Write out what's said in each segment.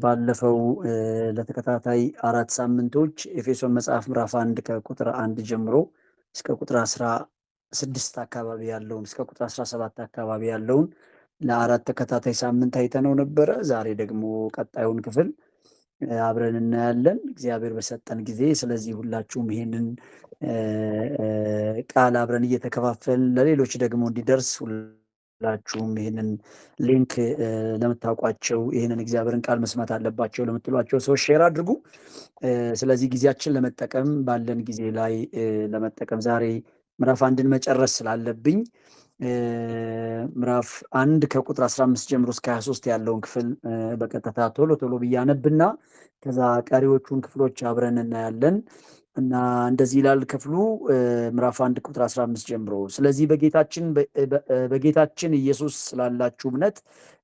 ባለፈው ለተከታታይ 4 ሳምንቶች ኤፌሶን መጽሐፍ ምዕራፍ 1 ከቁጥር 1 ጀምሮ እስከ ቁጥር 16 አካባቢ ያለውን እስከ ቁጥር 17 አካባቢ ያለውን ለአራት ተከታታይ ሳምንት አይተነው ነበረ። ዛሬ ደግሞ ቀጣዩን ክፍል አብረን እናያለን እግዚአብሔር በሰጠን ጊዜ። ስለዚህ ሁላችሁም ይሄንን ቃል አብረን እየተከፋፈልን ለሌሎች ደግሞ እንዲደርስ ሁላችሁም ይህንን ሊንክ ለምታውቋቸው ይህንን እግዚአብሔርን ቃል መስማት አለባቸው ለምትሏቸው ሰዎች ሼር አድርጉ። ስለዚህ ጊዜያችን ለመጠቀም ባለን ጊዜ ላይ ለመጠቀም ዛሬ ምዕራፍ 1ን መጨረስ ስላለብኝ ምዕራፍ 1 ከቁጥር 15 ጀምሮ እስከ 23 ያለውን ክፍል በቀጥታ ቶሎ ቶሎ ብያነብና ከዛ ቀሪዎቹን ክፍሎች አብረን እናያለን። እና እንደዚህ ይላል ክፍሉ ምዕራፍ 1 ቁጥር 15 ጀምሮ። ስለዚህ በጌታችን ኢየሱስ ስላላችሁ እምነት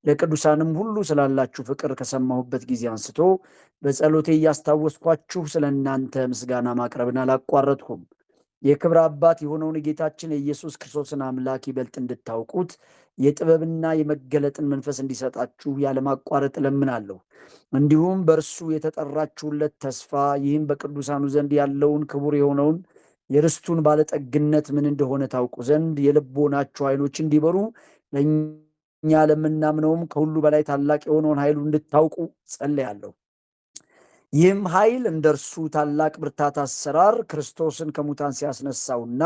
ለቅዱሳንም ሁሉ ስላላችሁ ፍቅር ከሰማሁበት ጊዜ አንስቶ በጸሎቴ እያስታወስኳችሁ ስለ እናንተ ምስጋና ማቅረብን አላቋረጥኩም። የክብር አባት የሆነውን የጌታችን የኢየሱስ ክርስቶስን አምላክ ይበልጥ እንድታውቁት የጥበብና የመገለጥን መንፈስ እንዲሰጣችሁ ያለማቋረጥ እለምናለሁ። እንዲሁም በእርሱ የተጠራችሁለት ተስፋ ይህም በቅዱሳኑ ዘንድ ያለውን ክቡር የሆነውን የርስቱን ባለጠግነት ምን እንደሆነ ታውቁ ዘንድ የልቦናችሁ ዓይኖች እንዲበሩ ለእኛ ለምናምነውም ከሁሉ በላይ ታላቅ የሆነውን ኃይሉ እንድታውቁ ጸልያለሁ። ይህም ኃይል እንደ እርሱ ታላቅ ብርታት አሰራር ክርስቶስን ከሙታን ሲያስነሳውና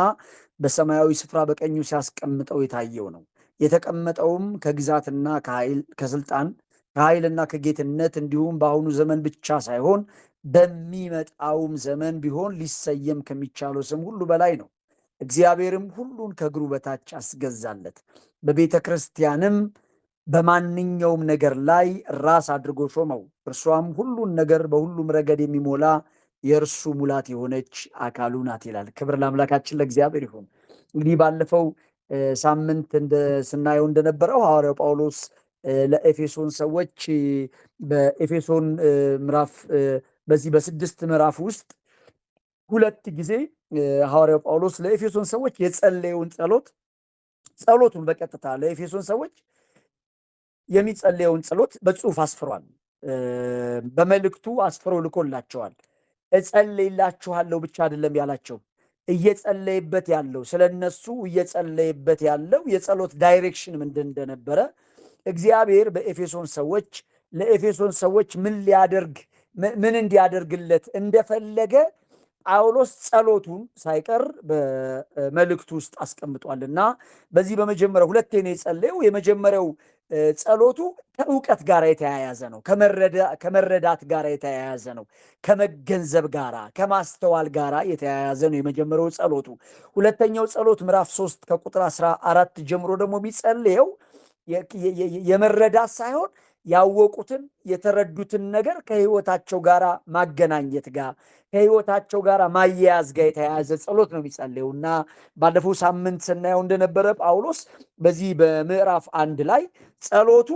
በሰማያዊ ስፍራ በቀኙ ሲያስቀምጠው የታየው ነው። የተቀመጠውም ከግዛትና ከስልጣን ከኃይልና ከጌትነት እንዲሁም በአሁኑ ዘመን ብቻ ሳይሆን በሚመጣውም ዘመን ቢሆን ሊሰየም ከሚቻለው ስም ሁሉ በላይ ነው። እግዚአብሔርም ሁሉን ከእግሩ በታች አስገዛለት። በቤተ ክርስቲያንም በማንኛውም ነገር ላይ ራስ አድርጎ ሾመው። እርሷም ሁሉን ነገር በሁሉም ረገድ የሚሞላ የእርሱ ሙላት የሆነች አካሉ ናት ይላል። ክብር ለአምላካችን ለእግዚአብሔር ይሁን። እንግዲህ ባለፈው ሳምንት ስናየው እንደነበረው ሐዋርያው ጳውሎስ ለኤፌሶን ሰዎች በኤፌሶን ምዕራፍ በዚህ በ6 ምዕራፍ ውስጥ 2 ጊዜ ሐዋርያው ጳውሎስ ለኤፌሶን ሰዎች የጸለየውን ጸሎቱን በቀጥታ ለኤፌሶን ሰዎች የሚጸለየውን ጸሎት በጽሁፍ አስፍሯል። በመልእክቱ አስፍሮ ልኮላቸዋል። እጸልይላችኋለሁ ብቻ አይደለም ያላቸው፣ እየጸለይበት ያለው ስለነሱ እየጸለይበት ያለው የጸሎት ዳይሬክሽን ምንድን እንደነበረ እግዚአብሔር ለኤፌሶን ሰዎች ምን እንዲያደርግለት እንደፈለገ ጳውሎስ ጸሎቱን ሳይቀር በመልእክቱ ውስጥ አስቀምጧልና በዚህ በመጀመሪያው 2 ነው የጸለየው። የመጀመሪያው ጸሎቱ ከእውቀት ጋር የተያያዘ ነው። ከመረዳት ጋር የተያያዘ ነው። ከመገንዘብ ጋር ከማስተዋል ጋር የተያያዘ ነው የመጀመሪያው ጸሎቱ። ሁለተኛው ጸሎት ምዕራፍ 3 ከቁጥር 14 ጀምሮ ደግሞ የሚጸልየው የመረዳት ሳይሆን ያወቁትን የተረዱትን ነገር ከህይወታቸው ጋር ማገናኘት ጋር ከህይወታቸው ጋር ማያያዝ ጋር የተያያዘ ጸሎት ነው የሚጸልየው እና ባለፈው ሳምንት ስናየው እንደነበረ ጳውሎስ በዚህ በምዕራፍ 1 ላይ ጸሎቱ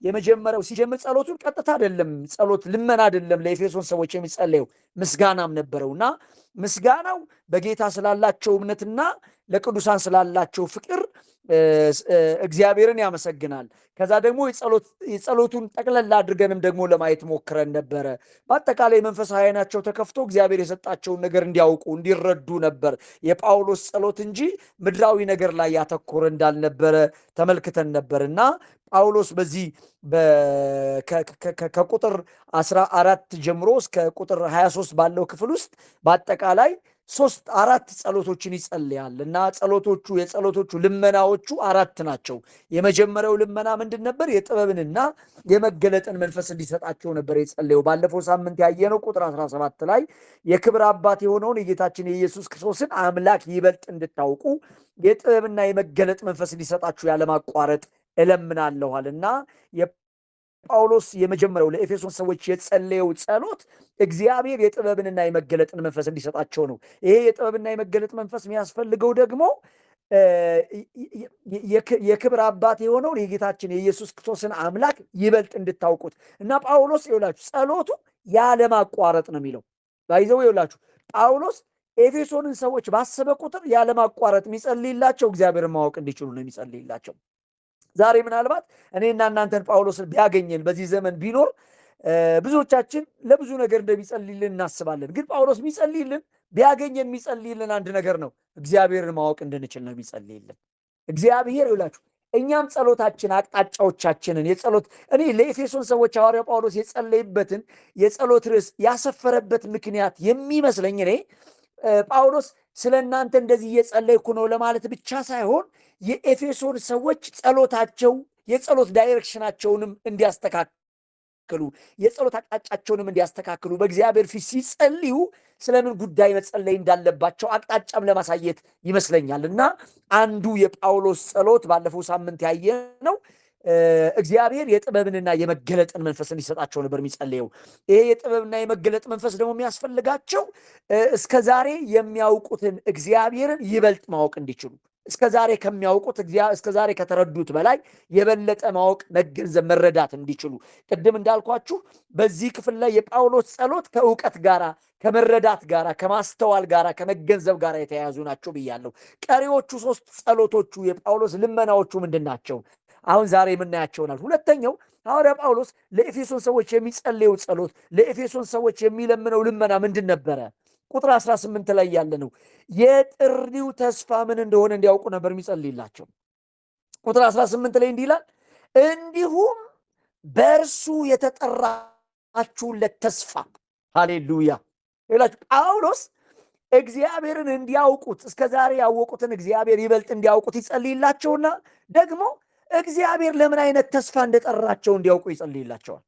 የመጀመሪያው ሲጀምር ጸሎቱን ቀጥታ አይደለም፣ ጸሎት ልመና አይደለም ለኤፌሶን ሰዎች የሚጸልየው ምስጋናም ነበረውና ምስጋናው በጌታ ስላላቸው እምነትና ለቅዱሳን ስላላቸው ፍቅር እግዚአብሔርን ያመሰግናል። ከዛ ደግሞ የጸሎቱን ጠቅለል አድርገንም ደግሞ ለማየት ሞክረን ነበረ። በአጠቃላይ መንፈሳዊ ዓይናቸው ተከፍቶ እግዚአብሔር የሰጣቸውን ነገር እንዲያውቁ እንዲረዱ ነበር የጳውሎስ ጸሎት እንጂ ምድራዊ ነገር ላይ ያተኮረ እንዳልነበረ ተመልክተን ነበር እና ጳውሎስ በዚህ ከቁጥር 14 ጀምሮ እስከ ቁጥር 23 ባለው ክፍል ውስጥ በአጠቃላይ 4 ጸሎቶችን ይጸልያል እና የጸሎቶቹ ልመናዎቹ 4 ናቸው። የመጀመሪያው ልመና ምንድን ነበር? የጥበብንና የመገለጥን መንፈስ እንዲሰጣቸው ነበር የጸለየው። ባለፈው ሳምንት ያየነው ቁጥር 17 ላይ የክብር አባት የሆነውን የጌታችን የኢየሱስ ክርስቶስን አምላክ ይበልጥ እንድታውቁ የጥበብና የመገለጥ መንፈስ እንዲሰጣችሁ ያለማቋረጥ እለምናለኋልና ጳውሎስ የመጀመሪያው ለኤፌሶን ሰዎች የጸለየው ጸሎት እግዚአብሔር የጥበብንና የመገለጥን መንፈስ እንዲሰጣቸው ነው። ይሄ የጥበብና የመገለጥ መንፈስ የሚያስፈልገው ደግሞ የክብር አባት የሆነውን የጌታችን የኢየሱስ ክርስቶስን አምላክ ይበልጥ እንድታውቁት እና ጳውሎስ ይውላችሁ ጸሎቱ ያለማቋረጥ ነው የሚለው ባይዘው ይውላችሁ ጳውሎስ ኤፌሶንን ሰዎች ባሰበ ቁጥር ያለማቋረጥ የሚጸልይላቸው እግዚአብሔርን ማወቅ እንዲችሉ ነው የሚጸልይላቸው። ዛሬ ምናልባት እኔና እናንተን ጳውሎስን ቢያገኘን በዚህ ዘመን ቢኖር ብዙዎቻችን ለብዙ ነገር እንደሚጸልይልን እናስባለን። ግን ጳውሎስ የሚጸልይልን ቢያገኘን የሚጸልይልን አንድ ነገር ነው። እግዚአብሔርን ማወቅ እንድንችል ነው የሚጸልይልን። እግዚአብሔር ይላችሁ እኛም ጸሎታችን አቅጣጫዎቻችንን የጸሎት እኔ ለኤፌሶን ሰዎች ሐዋርያው ጳውሎስ የጸለይበትን የጸሎት ርዕስ ያሰፈረበት ምክንያት የሚመስለኝ እኔ ጳውሎስ ስለ እናንተ እንደዚህ እየጸለይኩ ነው ለማለት ብቻ ሳይሆን የኤፌሶን ሰዎች ጸሎታቸው የጸሎት ዳይሬክሽናቸውንም እንዲያስተካክሉ የጸሎት አቅጣጫቸውንም እንዲያስተካክሉ በእግዚአብሔር ፊት ሲጸልዩ ስለምን ጉዳይ መጸለይ እንዳለባቸው አቅጣጫም ለማሳየት ይመስለኛል። እና አንዱ የጳውሎስ ጸሎት ባለፈው ሳምንት ያየነው እግዚአብሔር የጥበብንና የመገለጥን መንፈስ እንዲሰጣቸው ነበር የሚጸልየው። ይሄ የጥበብና የመገለጥ መንፈስ ደግሞ የሚያስፈልጋቸው እስከዛሬ የሚያውቁትን እግዚአብሔርን ይበልጥ ማወቅ እንዲችሉ እስከዛሬ ከሚያውቁት እስከዛሬ ከተረዱት በላይ የበለጠ ማወቅ፣ መገንዘብ፣ መረዳት እንዲችሉ ቅድም እንዳልኳችሁ በዚህ ክፍል ላይ የጳውሎስ ጸሎት ከእውቀት ጋራ ከመረዳት ጋራ ከማስተዋል ጋራ ከመገንዘብ ጋራ የተያያዙ ናቸው ብያለሁ። ቀሪዎቹ ሶስት ጸሎቶቹ የጳውሎስ ልመናዎቹ ምንድን ናቸው? አሁን ዛሬ የምናያቸው ናል። ሁለተኛው ሐዋርያ ጳውሎስ ለኤፌሶን ሰዎች የሚጸልየው ጸሎት ለኤፌሶን ሰዎች የሚለምነው ልመና ምንድን ነበረ? ቁጥር 18 ላይ ያለ ነው። የጥሪው ተስፋ ምን እንደሆነ እንዲያውቁ ነበር የሚጸልይላቸው። ቁጥር 18 ላይ እንዲህ ይላል፣ እንዲሁም በእርሱ የተጠራችሁለት ተስፋ። ሃሌሉያ ይላችሁ። ጳውሎስ እግዚአብሔርን እንዲያውቁት እስከዛሬ ያወቁትን እግዚአብሔር ይበልጥ እንዲያውቁት ይጸልይላቸውና ደግሞ እግዚአብሔር ለምን አይነት ተስፋ እንደጠራቸው እንዲያውቁ ይጸልይላቸዋል።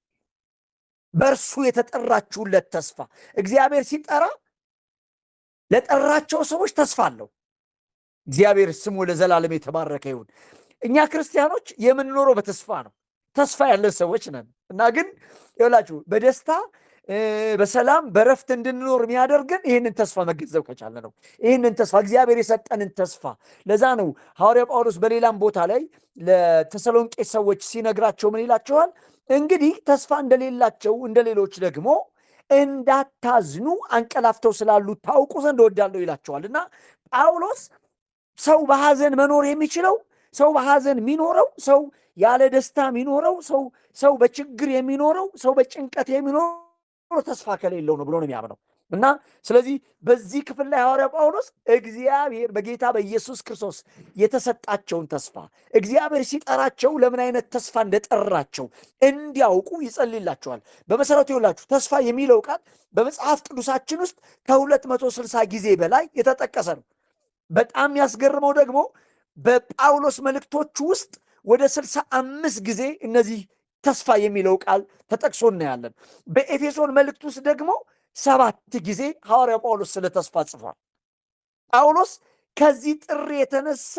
በእርሱ የተጠራችሁለት ተስፋ። እግዚአብሔር ሲጠራ ለጠራቸው ሰዎች ተስፋ አለው። እግዚአብሔር ስሙ ለዘላለም የተባረከ ይሁን። እኛ ክርስቲያኖች የምንኖረው በተስፋ ነው። ተስፋ ያለን ሰዎች ነን እና ግን ይኸውላችሁ በደስታ በሰላም በረፍት እንድንኖር የሚያደርገን ይህንን ተስፋ መገንዘብ ከቻለ ነው። ይህንን ተስፋ እግዚአብሔር የሰጠንን ተስፋ። ለዛ ነው ሐዋርያ ጳውሎስ በሌላም ቦታ ላይ ለተሰሎንቄ ሰዎች ሲነግራቸው ምን ይላቸዋል? እንግዲህ ተስፋ እንደሌላቸው እንደሌሎች ደግሞ እንዳታዝኑ አንቀላፍተው ስላሉ ታውቁ ዘንድ እወዳለሁ ይላቸዋል። እና ጳውሎስ ሰው በሐዘን መኖር የሚችለው ሰው በሐዘን የሚኖረው ሰው ያለ ደስታ የሚኖረው ሰው በችግር የሚኖረው ሰው በጭንቀት የሚኖረው ተስፋ ከሌለው ነው ብሎ ነው የሚያምነው። እና ስለዚህ በዚህ ክፍል ላይ ሐዋርያ ጳውሎስ እግዚአብሔር በጌታ በኢየሱስ ክርስቶስ የተሰጣቸውን ተስፋ እግዚአብሔር ሲጠራቸው ለምን አይነት ተስፋ እንደጠራቸው እንዲያውቁ ይጸልይላቸዋል። በመሰረቱ ይኸውላችሁ ተስፋ የሚለው ቃል በመጽሐፍ ቅዱሳችን ውስጥ ከ260 ጊዜ በላይ የተጠቀሰ ነው። በጣም ያስገርመው ደግሞ በጳውሎስ መልእክቶች ውስጥ ወደ 65 ጊዜ እነዚህ ተስፋ የሚለው ቃል ተጠቅሶ እናያለን። በኤፌሶን መልእክት ውስጥ ደግሞ 7 ጊዜ ሐዋርያ ጳውሎስ ስለ ተስፋ ጽፏል። ጳውሎስ ከዚህ ጥሪ የተነሳ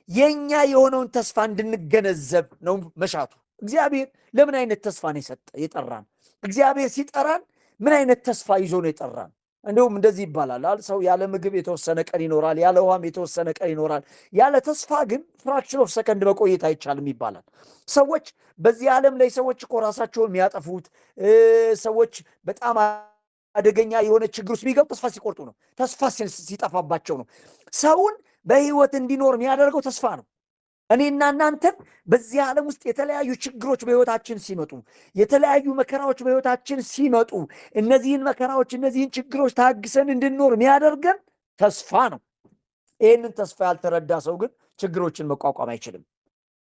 የኛ የሆነውን ተስፋ እንድንገነዘብ ነው መሻቱ። እግዚአብሔር ለምን አይነት ተስፋ ነው የጠራን? እግዚአብሔር ሲጠራን ምን አይነት ተስፋ ይዞ ነው የጠራን? እንዲሁም እንደዚህ ይባላል፣ ሰው ያለ ምግብ የተወሰነ ቀን ይኖራል፣ ያለ ውሃም የተወሰነ ቀን ይኖራል፣ ያለ ተስፋ ግን ፍራክሽን ኦፍ ሰከንድ መቆየት አይቻልም ይባላል። ሰዎች በዚህ ዓለም ላይ ሰዎች እኮ ራሳቸውን የሚያጠፉት ሰዎች በጣም አደገኛ የሆነ ችግር ውስጥ የሚገቡ ተስፋ ሲቆርጡ ነው፣ ተስፋ ሲጠፋባቸው ነው። ሰውን በህይወት እንዲኖር የሚያደርገው ተስፋ ነው። እኔና እናንተም በዚህ ዓለም ውስጥ የተለያዩ ችግሮች በህይወታችን ሲመጡ፣ የተለያዩ መከራዎች በህይወታችን ሲመጡ እነዚህን መከራዎች እነዚህን ችግሮች ታግሰን እንድንኖር የሚያደርገን ተስፋ ነው። ይህንን ተስፋ ያልተረዳ ሰው ግን ችግሮችን መቋቋም አይችልም፣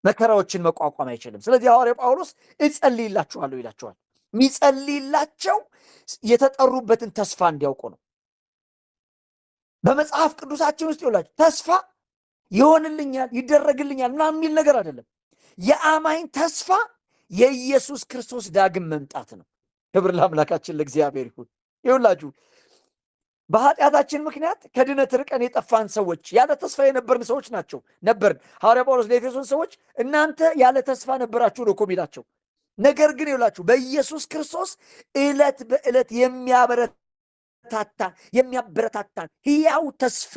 መከራዎችን መቋቋም አይችልም። ስለዚህ ሐዋርያ ጳውሎስ እጸልይላችኋለሁ ይላቸዋል። የሚጸልይላቸው የተጠሩበትን ተስፋ እንዲያውቁ ነው። በመጽሐፍ ቅዱሳችን ውስጥ ይላችሁ ተስፋ ይሆንልኛል ይደረግልኛል ምናምን የሚል ነገር አይደለም። የአማኝ ተስፋ የኢየሱስ ክርስቶስ ዳግም መምጣት ነው። ክብር ለአምላካችን ለእግዚአብሔር ይሁን። ይሁላችሁ በኃጢአታችን ምክንያት ከድነት ርቀን የጠፋን ሰዎች ያለ ተስፋ የነበርን ሰዎች ነበርን። ሐዋርያ ጳውሎስ ለኤፌሶን ሰዎች እናንተ ያለ ተስፋ ነበራችሁ ነው እኮ የሚላቸው። ነገር ግን ይሁላችሁ በኢየሱስ ክርስቶስ ዕለት በዕለት የሚያበረታታን ሕያው ተስፋ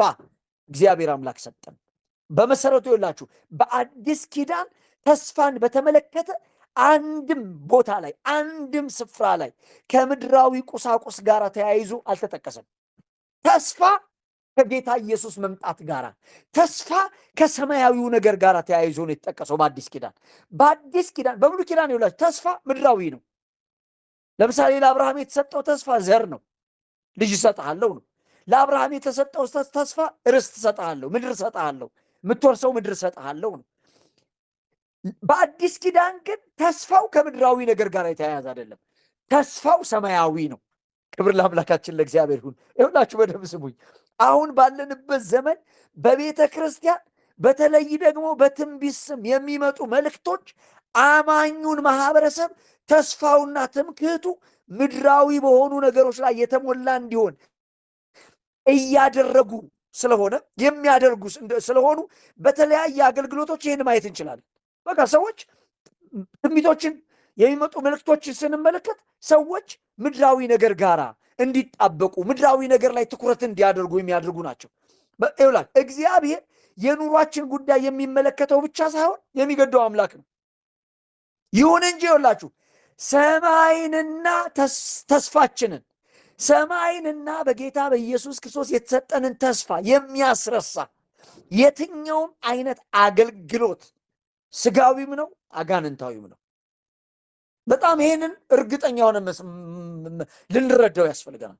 እግዚአብሔር አምላክ ሰጠን። በመሰረቱ ይላችሁ በአዲስ ኪዳን ተስፋን በተመለከተ አንድም ቦታ ላይ አንድም ስፍራ ላይ ከምድራዊ ቁሳቁስ ጋር ተያይዞ አልተጠቀሰም። ተስፋ ከጌታ ኢየሱስ መምጣት ጋር፣ ተስፋ ከሰማያዊው ነገር ጋር ተያይዞ ነው የተጠቀሰው በአዲስ ኪዳን። በአዲስ ኪዳን በብሉይ ኪዳን ይላችሁ ተስፋ ምድራዊ ነው። ለምሳሌ ለአብርሃም የተሰጠው ተስፋ ዘር ነው፣ ልጅ እሰጥሃለሁ ነው። ለአብርሃም የተሰጠው ተስፋ ርስት እሰጥሃለሁ፣ ምድር እሰጥሃለሁ፣ የምትወርሰው ምድር እሰጥሃለሁ ነው። በአዲስ ኪዳን ግን ተስፋው ከምድራዊ ነገር ጋር የተያያዘ አይደለም። ተስፋው ሰማያዊ ነው። ክብር ለአምላካችን ለእግዚአብሔር ይሁን። ይሁላችሁ በደንብ ስሙኝ። አሁን ባለንበት ዘመን በቤተ ክርስቲያን በተለይ ደግሞ በትንቢት ስም የሚመጡ መልእክቶች አማኙን ማህበረሰብ ተስፋውና ትምክህቱ ምድራዊ በሆኑ ነገሮች ላይ የተሞላ እንዲሆን እያደረጉ ስለሆነ የሚያደርጉ ስለሆኑ በተለያየ አገልግሎቶች ይህን ማየት እንችላለን። በቃ ሰዎች ትንቢቶችን የሚመጡ መልእክቶችን ስንመለከት ሰዎች ምድራዊ ነገር ጋር እንዲጣበቁ ምድራዊ ነገር ላይ ትኩረት እንዲያደርጉ የሚያደርጉ ናቸው። እግዚአብሔር የኑሯችን ጉዳይ የሚመለከተው ብቻ ሳይሆን የሚገደው አምላክ ነው። ይሁን እንጂ ይኸውላችሁ ሰማይንና ተስፋችንን ሰማይንና በጌታ በኢየሱስ ክርስቶስ የተሰጠንን ተስፋ የሚያስረሳ የትኛውም አይነት አገልግሎት ስጋዊም ነው አጋንንታዊም ነው። በጣም ይሄንን እርግጠኛ ሆነ ልንረዳው ያስፈልገናል።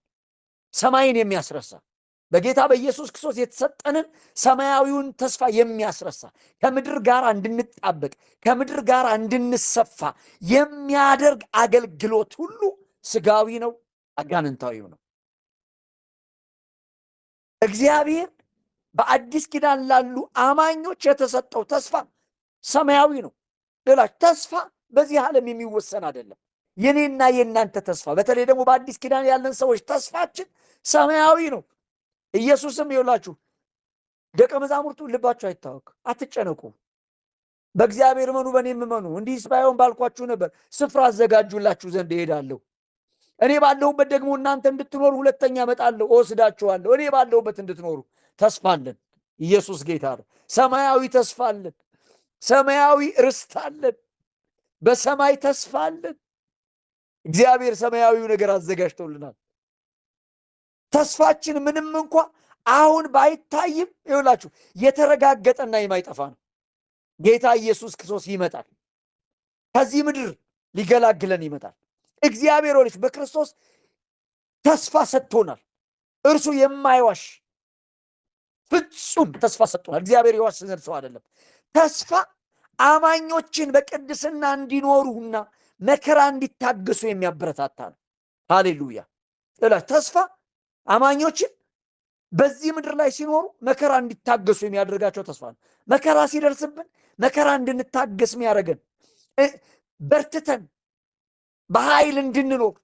ሰማይን የሚያስረሳ በጌታ በኢየሱስ ክርስቶስ የተሰጠንን ሰማያዊውን ተስፋ የሚያስረሳ ከምድር ጋር እንድንጣበቅ ከምድር ጋር እንድንሰፋ የሚያደርግ አገልግሎት ሁሉ ስጋዊ ነው አጋንንታዊው ነው። እግዚአብሔር በአዲስ ኪዳን ላሉ አማኞች የተሰጠው ተስፋ ሰማያዊ ነው። ሌላች ተስፋ በዚህ ዓለም የሚወሰን አይደለም። የኔና የእናንተ ተስፋ በተለይ ደግሞ በአዲስ ኪዳን ያለን ሰዎች ተስፋችን ሰማያዊ ነው። ኢየሱስም ይውላችሁ ደቀ መዛሙርቱ ልባችሁ አይታወክ፣ አትጨነቁ፣ በእግዚአብሔር እመኑ፣ በእኔም እመኑ። እንዲህስ ባይሆን ባልኳችሁ ነበር፣ ስፍራ አዘጋጁላችሁ ዘንድ እሄዳለሁ። እኔ ባለሁበት ደግሞ እናንተ እንድትኖሩ ሁለተኛ እመጣለሁ፣ እወስዳችኋለሁ። እኔ ባለሁበት እንድትኖሩ ተስፋ አለን። ኢየሱስ ጌታ ነው። ሰማያዊ ተስፋ አለን። ሰማያዊ ርስት አለን። በሰማይ ተስፋ አለን። እግዚአብሔር ሰማያዊው ነገር አዘጋጅቶልናል። ተስፋችን ምንም እንኳ አሁን ባይታይም ይኸውላችሁ የተረጋገጠና የማይጠፋ ነው። ጌታ ኢየሱስ ክርስቶስ ይመጣል። ከዚህ ምድር ሊገላግለን ይመጣል። እግዚአብሔር ወልጅ በክርስቶስ ተስፋ ሰጥቶናል። እርሱ የማይዋሽ ፍጹም ተስፋ ሰጥቶናል። እግዚአብሔር የዋሽ ሰው አይደለም። ተስፋ አማኞችን በቅድስና እንዲኖሩና መከራ እንዲታገሱ የሚያበረታታ ነው። ሃሌሉያ። ተስፋ አማኞችን በዚህ ምድር ላይ ሲኖሩ መከራ እንዲታገሱ የሚያደርጋቸው ተስፋ ነው። መከራ ሲደርስብን መከራ እንድንታገስ የሚያደርገን በርትተን በኃይል እንድንኖር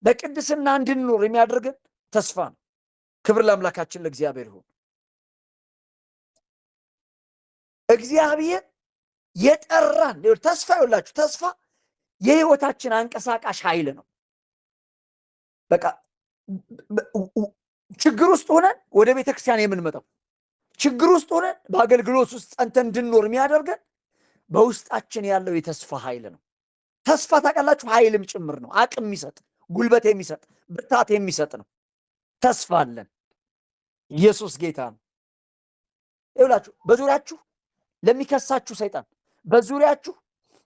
በቅድስና እንድንኖር የሚያደርገን ተስፋ ነው። ክብር ለአምላካችን ለእግዚአብሔር ይሁን። እግዚአብሔር የጠራን ተስፋ ይውላችሁ ተስፋ የህይወታችን አንቀሳቃሽ ኃይል ነው። በቃ ችግር ውስጥ ሆነን ወደ ቤተክርስቲያን የምንመጣው ችግር ውስጥ ሆነን በአገልግሎት ውስጥ ጸንተን እንድንኖር የሚያደርገን በውስጣችን ያለው የተስፋ ኃይል ነው። ተስፋ ታውቃላችሁ ኃይልም ጭምር ነው። አቅም የሚሰጥ ጉልበት የሚሰጥ ብርታት የሚሰጥ ነው። ተስፋ አለን። ኢየሱስ ጌታ ነው። ይውላችሁ በዙሪያችሁ ለሚከሳችሁ ሰይጣን በዙሪያችሁ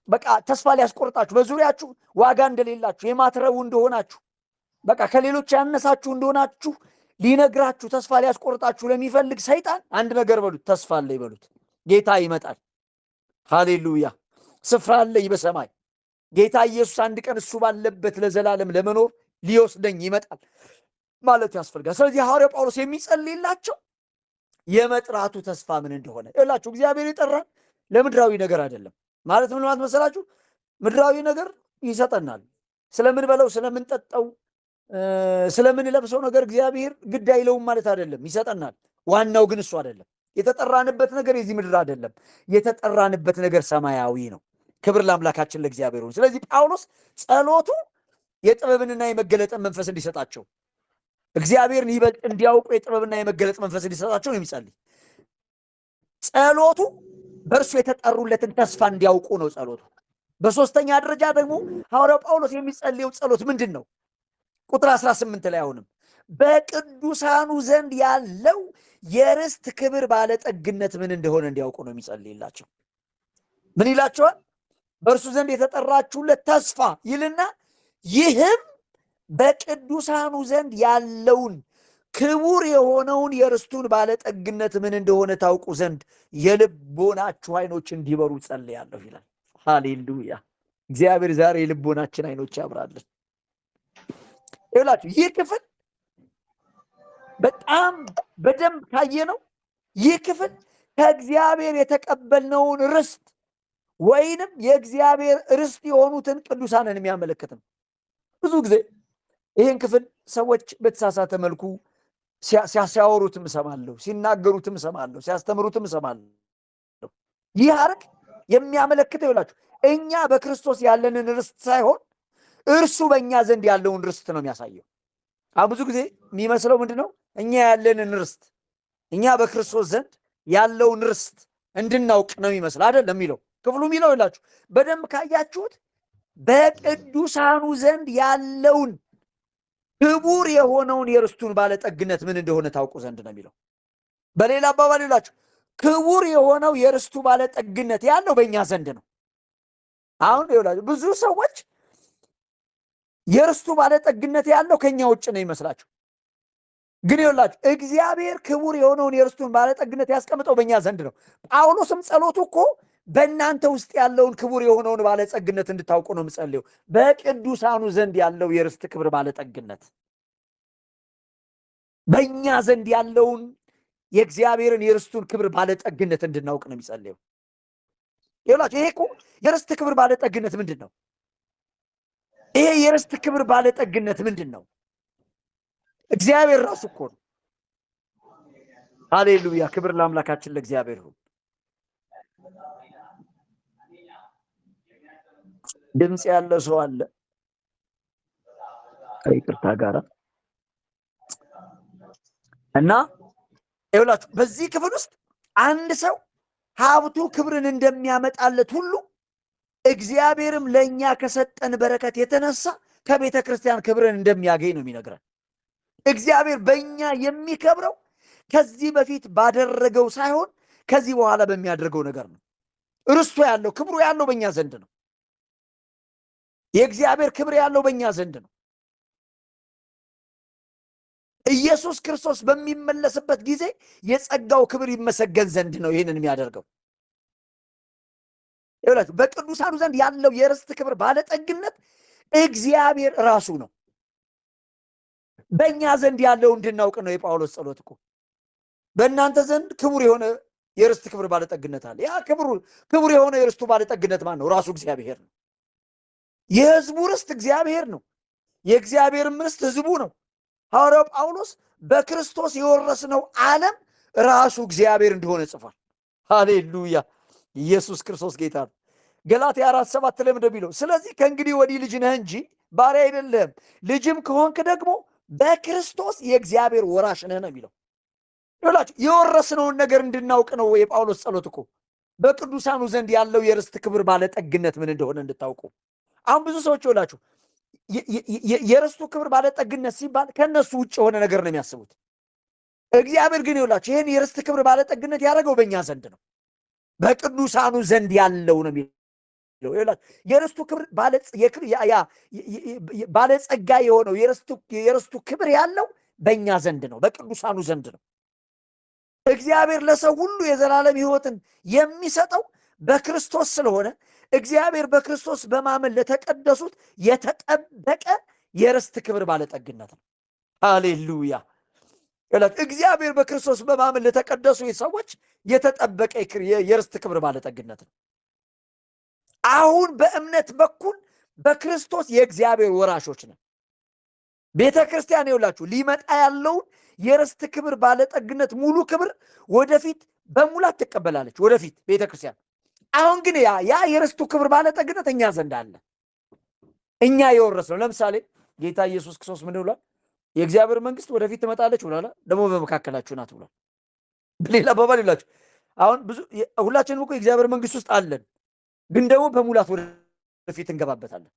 በቃ ተስፋ ሊያስቆርጣችሁ በዙሪያችሁ ዋጋ እንደሌላችሁ የማትረቡ እንደሆናችሁ በቃ ከሌሎች ያነሳችሁ እንደሆናችሁ ሊነግራችሁ ተስፋ ሊያስቆርጣችሁ ለሚፈልግ ሰይጣን አንድ ነገር በሉት፣ ተስፋ አለ ይበሉት። ጌታ ይመጣል። ሃሌሉያ። ስፍራ አለኝ በሰማይ። ጌታ ኢየሱስ አንድ ቀን እሱ ባለበት ለዘላለም ለመኖር ሊወስደኝ ይመጣል ማለት ያስፈልጋል። ስለዚህ ሐዋርያው ጳውሎስ የሚጸልይላቸው የመጥራቱ ተስፋ ምን እንደሆነ ይላችሁ። እግዚአብሔር የጠራን ለምድራዊ ነገር አይደለም። ማለት ምን ማለት መሰላችሁ? ምድራዊ ነገር ይሰጠናል። ስለምንበለው፣ ስለምንጠጣው፣ ስለምንለብሰው ነገር እግዚአብሔር ግድ አይለውም ማለት አይደለም። ይሰጠናል። ዋናው ግን እሱ አይደለም። የተጠራንበት ነገር የዚህ ምድር አይደለም። የተጠራንበት ነገር ሰማያዊ ነው። ክብር ለአምላካችን ለእግዚአብሔር ይሁን። ስለዚህ ጳውሎስ ጸሎቱ የጥበብንና የመገለጥን መንፈስ እንዲሰጣቸው እግዚአብሔርን ይበልጥ እንዲያውቁ የጥበብና የመገለጥ መንፈስ እንዲሰጣቸው ነው የሚጸልይ። ጸሎቱ በእርሱ የተጠሩለትን ተስፋ እንዲያውቁ ነው ጸሎቱ። በሶስተኛ ደረጃ ደግሞ ሐዋርያው ጳውሎስ የሚጸልየው ጸሎት ምንድን ነው? ቁጥር 18 ላይ አሁንም በቅዱሳኑ ዘንድ ያለው የርስት ክብር ባለጠግነት ምን እንደሆነ እንዲያውቁ ነው የሚጸልይላቸው። ምን ይላቸዋል? በእርሱ ዘንድ የተጠራችሁለት ተስፋ ይልና ይህም በቅዱሳኑ ዘንድ ያለውን ክቡር የሆነውን የርስቱን ባለጠግነት ምን እንደሆነ ታውቁ ዘንድ የልቦናችሁ አይኖች እንዲበሩ ጸልያለሁ ይላል። ሃሌሉያ! እግዚአብሔር ዛሬ የልቦናችን አይኖች ያብራልን። ይላችሁ ይህ ክፍል በጣም በደንብ ካየነው ይህ ክፍል ከእግዚአብሔር የተቀበልነውን ርስት ወይንም የእግዚአብሔር ርስት የሆኑትን ቅዱሳንን የሚያመለክት ነው። ብዙ ጊዜ ይህን ክፍል ሰዎች በተሳሳተ መልኩ ሲያወሩትም እሰማለሁ፣ ሲናገሩትም እሰማለሁ፣ ሲያስተምሩትም እሰማለሁ። ይህ ሐረግ የሚያመለክተው ይላችሁ እኛ በክርስቶስ ያለንን ርስት ሳይሆን እርሱ በእኛ ዘንድ ያለውን ርስት ነው የሚያሳየው። ብዙ ጊዜ የሚመስለው ምንድን ነው? እኛ ያለንን ርስት እኛ በክርስቶስ ዘንድ ያለውን ርስት እንድናውቅ ነው የሚመስል አይደለም የሚለው ክፍሉ የሚለው ይላችሁ በደንብ ካያችሁት በቅዱሳኑ ዘንድ ያለውን ክቡር የሆነውን የርስቱን ባለጠግነት ምን እንደሆነ ታውቁ ዘንድ ነው የሚለው። በሌላ አባባል ይላችሁ ክቡር የሆነው የርስቱ ባለጠግነት ያለው በእኛ ዘንድ ነው። አሁን ይላችሁ ብዙ ሰዎች የርስቱ ባለጠግነት ያለው ከኛ ውጭ ነው ይመስላችሁ። ግን ይላችሁ እግዚአብሔር ክቡር የሆነውን የርስቱን ባለጠግነት ያስቀምጠው በእኛ ዘንድ ነው። ጳውሎስም ጸሎቱ እኮ በእናንተ ውስጥ ያለውን ክቡር የሆነውን ባለጸግነት እንድታውቁ ነው የምጸልየው። በቅዱሳኑ ዘንድ ያለው የርስት ክብር ባለጠግነት በእኛ ዘንድ ያለውን የእግዚአብሔርን የርስቱን ክብር ባለጠግነት እንድናውቅ ነው የሚጸልየው። ይላችሁ ይሄ እኮ የርስት ክብር ባለጠግነት ምንድን ነው? ይሄ የርስት ክብር ባለጠግነት ምንድን ነው? እግዚአብሔር ራሱ እኮ ነው። ሃሌሉያ! ክብር ለአምላካችን ለእግዚአብሔር ይሁን። ድምፅ ያለ ሰው አለ? ከይቅርታ ጋር እና ይኸውላችሁ በዚህ ክፍል ውስጥ አንድ ሰው ሀብቱ ክብርን እንደሚያመጣለት ሁሉ እግዚአብሔርም ለእኛ ከሰጠን በረከት የተነሳ ከቤተ ክርስቲያን ክብርን እንደሚያገኝ ነው የሚነግረን። እግዚአብሔር በእኛ የሚከብረው ከዚህ በፊት ባደረገው ሳይሆን ከዚህ በኋላ በሚያደርገው ነገር ነው። ርስቱ ያለው ክብሩ ያለው በእኛ ዘንድ ነው። የእግዚአብሔር ክብር ያለው በእኛ ዘንድ ነው። ኢየሱስ ክርስቶስ በሚመለስበት ጊዜ የጸጋው ክብር ይመሰገን ዘንድ ነው ይህንን የሚያደርገው። ይኸውላችሁ በቅዱሳኑ ዘንድ ያለው የርስት ክብር ባለጠግነት እግዚአብሔር ራሱ ነው። በእኛ ዘንድ ያለው እንድናውቅ ነው የጳውሎስ ጸሎት እኮ። በእናንተ ዘንድ ክቡር የሆነ የርስት ክብር ባለጠግነት አለ። ያ ክቡር የሆነ የርስቱ ባለጠግነት ማን ነው? ራሱ እግዚአብሔር ነው። የሕዝቡ ርስት እግዚአብሔር ነው። የእግዚአብሔርም ርስት ሕዝቡ ነው። ሐዋርያው ጳውሎስ በክርስቶስ የወረስነው ዓለም ራሱ እግዚአብሔር እንደሆነ ጽፏል። ሃሌሉያ! ኢየሱስ ክርስቶስ ጌታ ነው። ገላትያ 4:7 ላይ እንደሚለው ስለዚህ ከእንግዲህ ወዲህ ልጅ ነህ እንጂ ባሪያ አይደለህም፣ ልጅም ከሆንክ ደግሞ በክርስቶስ የእግዚአብሔር ወራሽ ነህ ነው የሚለው። ይላችሁ የወረስነውን ነገር እንድናውቅ ነው የጳውሎስ ጸሎት እኮ። በቅዱሳኑ ዘንድ ያለው የርስት ክብር ባለጠግነት ምን እንደሆነ እንድታውቁ። አሁን ብዙ ሰዎች ይላችሁ የርስቱ ክብር ባለጠግነት ሲባል ከነሱ ውጭ የሆነ ነገር ነው የሚያስቡት። እግዚአብሔር ግን ይላችሁ ይህን የርስት ክብር ባለጠግነት ያደረገው በእኛ ዘንድ ነው፣ በቅዱሳኑ ዘንድ ያለው ነው የሚለው። የርስቱ ክብር ባለጸጋ የሆነው የርስቱ ክብር ያለው በእኛ ዘንድ ነው፣ በቅዱሳኑ ዘንድ ነው። እግዚአብሔር ለሰው ሁሉ የዘላለም ሕይወትን የሚሰጠው በክርስቶስ ስለሆነ እግዚአብሔር በክርስቶስ በማመን ለተቀደሱት የተጠበቀ የርስት ክብር ባለጠግነት ነው። ሃሌሉያ! እግዚአብሔር በክርስቶስ በማመን ለተቀደሱ ሰዎች የተጠበቀ የርስት ክብር ባለጠግነት ነው። አሁን በእምነት በኩል በክርስቶስ የእግዚአብሔር ወራሾች ነን። ቤተ ክርስቲያን ይውላችሁ ሊመጣ ያለውን የርስት ክብር ባለጠግነት ሙሉ ክብር ወደፊት በሙላት ትቀበላለች። ወደፊት ቤተ ክርስቲያን አሁን ግን ያ የርስቱ ክብር ባለጠግነት እኛ ዘንድ አለ። እኛ የወረስ ነው። ለምሳሌ ጌታ ኢየሱስ ክርስቶስ ምን ብሏል? የእግዚአብሔር መንግስት ወደፊት ትመጣለች ብሏል። ደግሞ በመካከላችሁ ናት ብሏል። በሌላ አባባል ይላችሁ አሁን ሁላችንም እኮ የእግዚአብሔር መንግስት ውስጥ አለን፣ ግን ደግሞ በሙላት ወደፊት እንገባበታለን።